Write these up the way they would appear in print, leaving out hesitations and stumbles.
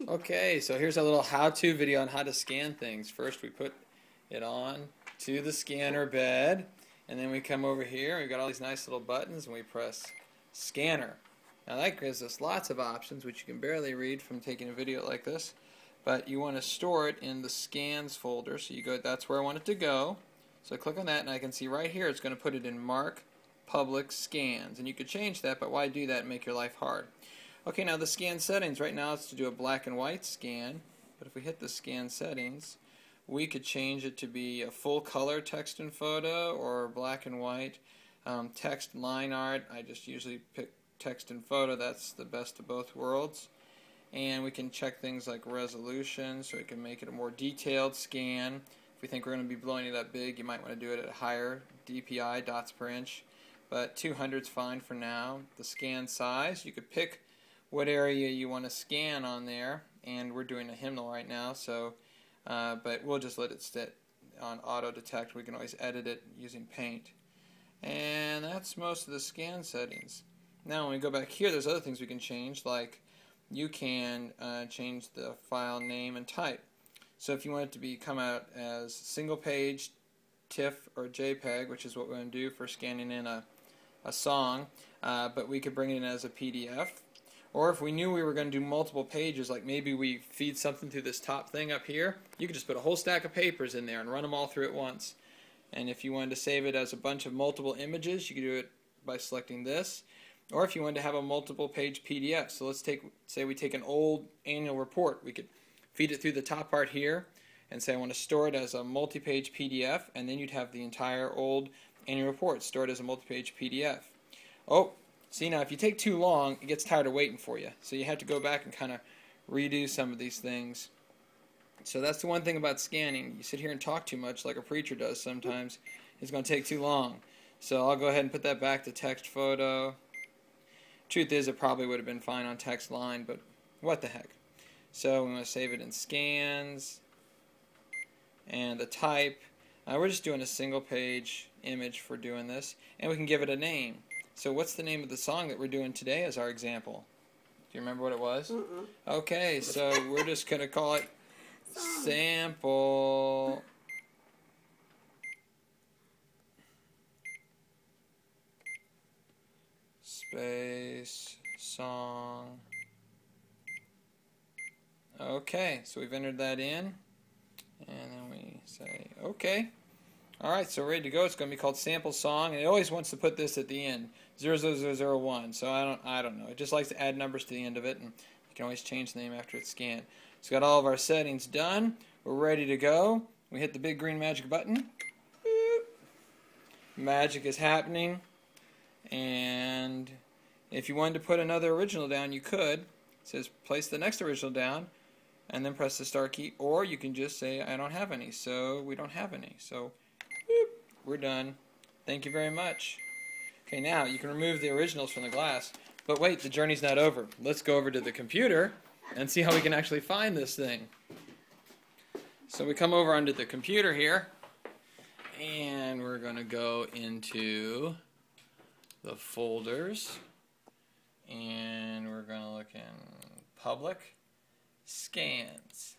Okay, so here's a little how-to video on how to scan things. First we put it on to the scanner bed, and then we come over here, we've got all these nice little buttons, and we press scanner. Now that gives us lots of options, which you can barely read from taking a video like this, but you want to store it in the scans folder, so you go, that's where I want it to go. So I click on that, and I can see right here it's going to put it in Mark Public Scans, and you could change that, but why do that and make your life hard? Okay, now the scan settings, right now it's to do a black and white scan, but if we hit the scan settings, we could change it to be a full color text and photo or black and white. Text line art, I just usually pick text and photo, that's the best of both worlds. And we can check things like resolution, so we can make it a more detailed scan. If we think we're going to be blowing it up big, you might want to do it at a higher DPI, dots per inch, but 200 is fine for now. The scan size, you could pick what area you want to scan on there, and we're doing a hymnal right now, so but we'll just let it sit on auto detect. We can always edit it using paint, and that's most of the scan settings. Now when we go back here, there's other things we can change, like you can change the file name and type. So if you want it to come out as single page, TIFF, or JPEG, which is what we're going to do for scanning in a song, but we could bring it in as a PDF. Or if we knew we were going to do multiple pages, like maybe we feed something through this top thing up here, you could just put a whole stack of papers in there and run them all through at once. And if you wanted to save it as a bunch of multiple images, you could do it by selecting this. Or if you wanted to have a multiple page PDF, so let's say we take an old annual report, we could feed it through the top part here and say I want to store it as a multi-page PDF, and then you'd have the entire old annual report stored as a multi-page PDF. Oh, see, now if you take too long, it gets tired of waiting for you. So you have to go back and kind of redo some of these things. So that's the one thing about scanning. You sit here and talk too much like a preacher does sometimes. It's going to take too long. So I'll go ahead and put that back to text photo. Truth is, it probably would have been fine on text line, but what the heck. So we want to save it in scans. And the type. We're just doing a single page image for doing this. And we can give it a name. So what's the name of the song that we're doing today as our example? Do you remember what it was? Okay, so we're just going to call it Sample Space Song. Okay, so we've entered that in, and then we say okay. Alright, so ready to go. It's going to be called Sample Song, and it always wants to put this at the end, 00001. So I don't know. It just likes to add numbers to the end of it, and you can always change the name after it's scanned. So got all of our settings done. We're ready to go. We hit the big green magic button. Boop. Magic is happening, and if you wanted to put another original down, you could. It says place the next original down, and then press the star key, or you can just say I don't have any. So we don't have any. So we're done. Thank you very much. Okay, now you can remove the originals from the glass. But wait, the journey's not over. Let's go over to the computer and see how we can actually find this thing. So we come over onto the computer here, and we're going to go into the folders, and we're going to look in Public Scans.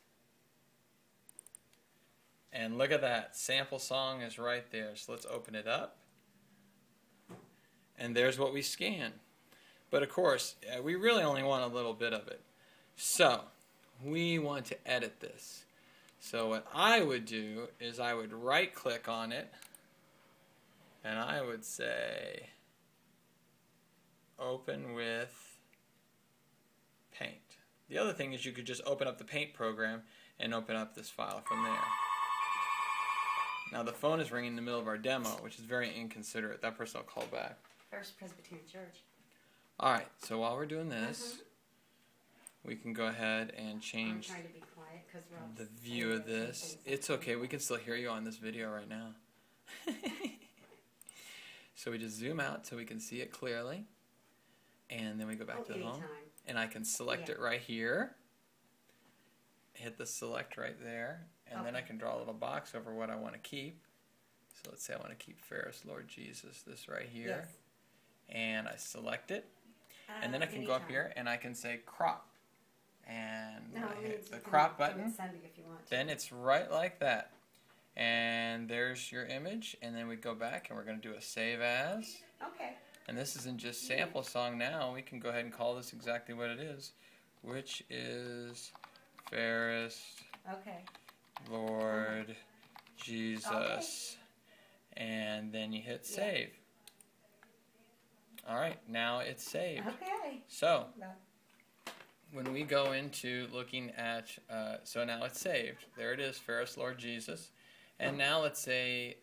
And look at that, Sample Song is right there. So let's open it up. And there's what we scan. But of course, we really only want a little bit of it. So we want to edit this. So what I would do is I would right click on it, and I would say open with Paint. The other thing is you could just open up the Paint program and open up this file from there. Now the phone is ringing in the middle of our demo, which is very inconsiderate. That person will call back. First Presbyterian Church. Alright, so while we're doing this, we can go ahead and change the view of this. It's okay, we can still hear you on this video right now. So we just zoom out so we can see it clearly. And then we go back to the home. And I can select it right here. Hit the select right there. And then I can draw a little box over what I want to keep. So let's say I want to keep Ferris, Lord Jesus, this right here. Yes. And I select it. And then I can go up here and I can say crop. and No, I it hit means the you can crop do it button, Sunday if you want to. then it's right like that. And there's your image, and then we go back and we're going to do a save as. Okay. And this isn't just sample song now. We can go ahead and call this exactly what it is, which is Fairest Okay. Lord Jesus. And then you hit save. All right, now it's saved. Okay. So when we go into looking at, so now it's saved. There it is, Fairest Lord Jesus. And now let's say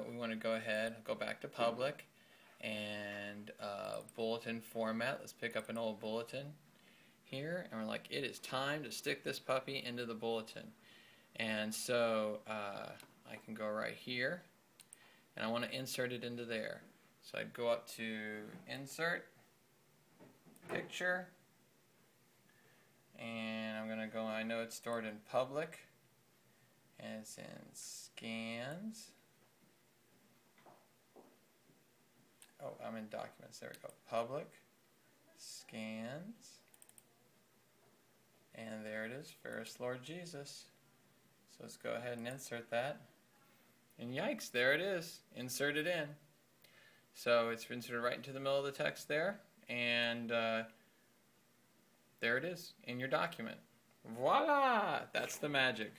we want to go ahead, go back to public, and bulletin format. Let's pick up an old bulletin here, and we're like, it is time to stick this puppy into the bulletin. And so I can go right here, and I want to insert it into there. So I'd go up to Insert, Picture, and I'm going to go, I know it's stored in Public, and it's in Scans. Oh, I'm in Documents. There we go. Public, Scans, and there it is, Fairest Lord Jesus. So let's go ahead and insert that. And yikes, there it is. Insert it in. So it's inserted right into the middle of the text there, and there it is in your document. Voila! That's the magic.